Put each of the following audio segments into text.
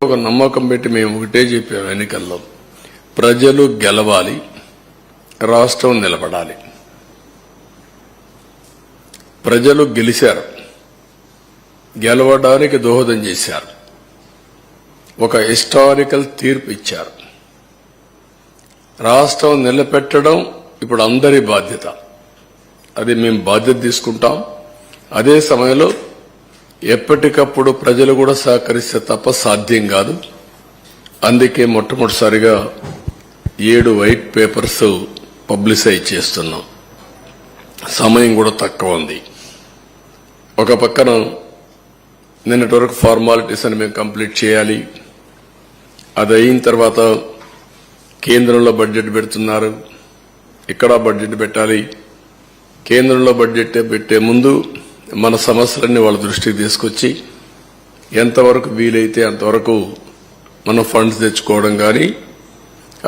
ఒక నమ్మకం పెట్టి మేము ఒకటే చెప్పాము, ఎన్నికల్లో ప్రజలు గెలవాలి, రాష్ట్రం నిలబడాలి. ప్రజలు గెలిచారు, గెలవడానికి దోహదం చేశారు, ఒక హిస్టారికల్ తీర్పు ఇచ్చారు. రాష్ట్రం నిలబెట్టడం ఇప్పుడు అందరి బాధ్యత. అది మేము బాధ్యత తీసుకుంటాం. అదే సమయంలో ఎప్పటికప్పుడు ప్రజలు కూడా సహకరిస్తే తప్ప సాధ్యం కాదు. అందుకే మొట్టమొదటిసారిగా 7 వైట్ పేపర్స్ పబ్లిసైజ్ చేస్తున్నాం. సమయం కూడా తక్కువ ఉంది. ఒక పక్కన నిన్నటి వరకు ఫార్మాలిటీస్ అని మేము కంప్లీట్ చేయాలి. అది అయిన తర్వాత కేంద్రంలో బడ్జెట్ పెడుతున్నారు, ఇక్కడ బడ్జెట్ పెట్టాలి. కేంద్రంలో బడ్జెట్ పెట్టే ముందు మన సమస్యలన్నీ వాళ్ళ దృష్టికి తీసుకొచ్చి ఎంతవరకు వీలైతే అంతవరకు మనం ఫండ్స్ తెచ్చుకోవడం కానీ,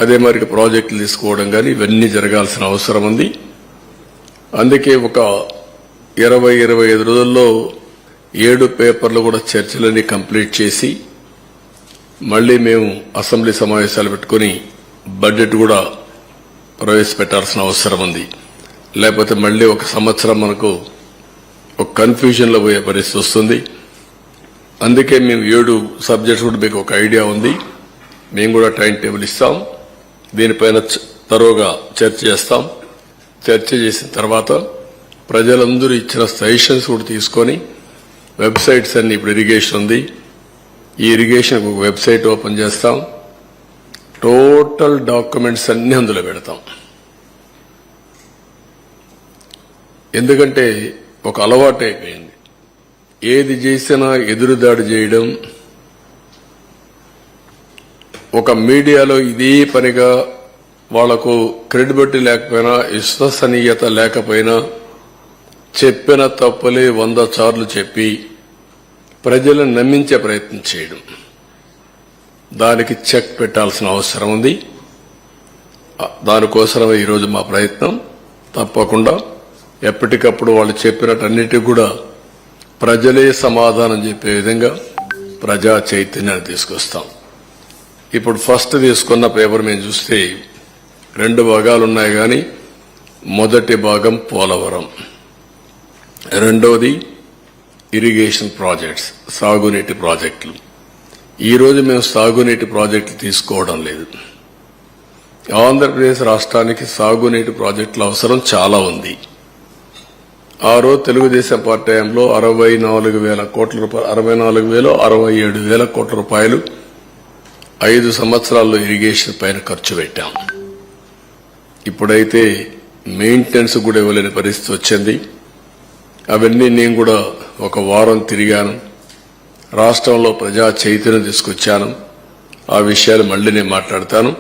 అదే మరి ప్రాజెక్టులు తీసుకోవడం కానీ ఇవన్నీ జరగాల్సిన అవసరం ఉంది. అందుకే ఒక 20-25 రోజుల్లో 7 పేపర్లు కూడా చర్చలన్నీ కంప్లీట్ చేసి మళ్లీ మేము అసెంబ్లీ సమావేశాలు పెట్టుకుని బడ్జెట్ కూడా ప్రవేశపెట్టాల్సిన అవసరం ఉంది. లేకపోతే మళ్లీ ఒక సంవత్సరం మనకు ఒక కన్ఫ్యూజన్ లో పోయే పరిస్థితి వస్తుంది. అందుకే మేము 7 సబ్జెక్ట్స్ కూడా మీకు ఒక ఐడియా ఉంది. మేము కూడా టైం టేబుల్ ఇస్తాం. దీనిపైన తరోగా చర్చ చేస్తాం. చర్చ చేసిన తర్వాత ప్రజలందరూ ఇచ్చిన సజెషన్స్ కూడా తీసుకొని వెబ్సైట్స్ అన్ని, ఇప్పుడు ఇరిగేషన్ ఉంది, ఈ ఇరిగేషన్ ఒక వెబ్సైట్ ఓపెన్ చేస్తాం. టోటల్ డాక్యుమెంట్స్ అన్ని అందులో పెడతాం. ఎందుకంటే ఒక అలవాటు అయిపోయింది, ఏది చేసినా ఎదురుదాడి చేయడం. ఒక మీడియాలో ఇదే పనిగా వాళ్లకు క్రెడిబిలిటీ లేకపోయినా, విశ్వసనీయత లేకపోయినా చెప్పిన తప్పులే 100 సార్లు చెప్పి ప్రజలను నమ్మించే ప్రయత్నం చేయడం. దానికి చెక్ పెట్టాల్సిన అవసరం ఉంది. దానికోసమే ఈరోజు మా ప్రయత్నం. తప్పకుండా ఎప్పటికప్పుడు వాళ్ళు చెప్పినట్టన్నిటికీ కూడా ప్రజలే సమాధానం చెప్పే విధంగా ప్రజా చైతన్యాన్ని తీసుకొస్తాం. ఇప్పుడు ఫస్ట్ తీసుకున్న పేపర్ మేము చూస్తే 2 భాగాలున్నాయి. కానీ మొదటి భాగం పోలవరం, రెండవది ఇరిగేషన్ ప్రాజెక్ట్స్, సాగునీటి ప్రాజెక్టులు. ఈరోజు మేము సాగునీటి ప్రాజెక్టులు తీసుకోవడం లేదు. ఆంధ్రప్రదేశ్ రాష్ట్రానికి సాగునీటి ప్రాజెక్టుల అవసరం చాలా ఉంది. ఆ రోజు తెలుగుదేశం పార్టీ హయాంలో 64,000 కోట్ల రూపాయలు, 67,000 కోట్ల రూపాయలు 5 సంవత్సరాల్లో ఇరిగేషన్ పైన ఖర్చు పెట్టాం. ఇప్పుడైతే మెయింటెనెన్స్ కూడా ఇవ్వలేని పరిస్థితి వచ్చింది. అవన్నీ నేను కూడా ఒక వారం తిరిగాను. రాష్ట్రంలో ప్రజా చైతన్యం తీసుకొచ్చాను. ఆ విషయాలు మళ్లీ నేను మాట్లాడతాను.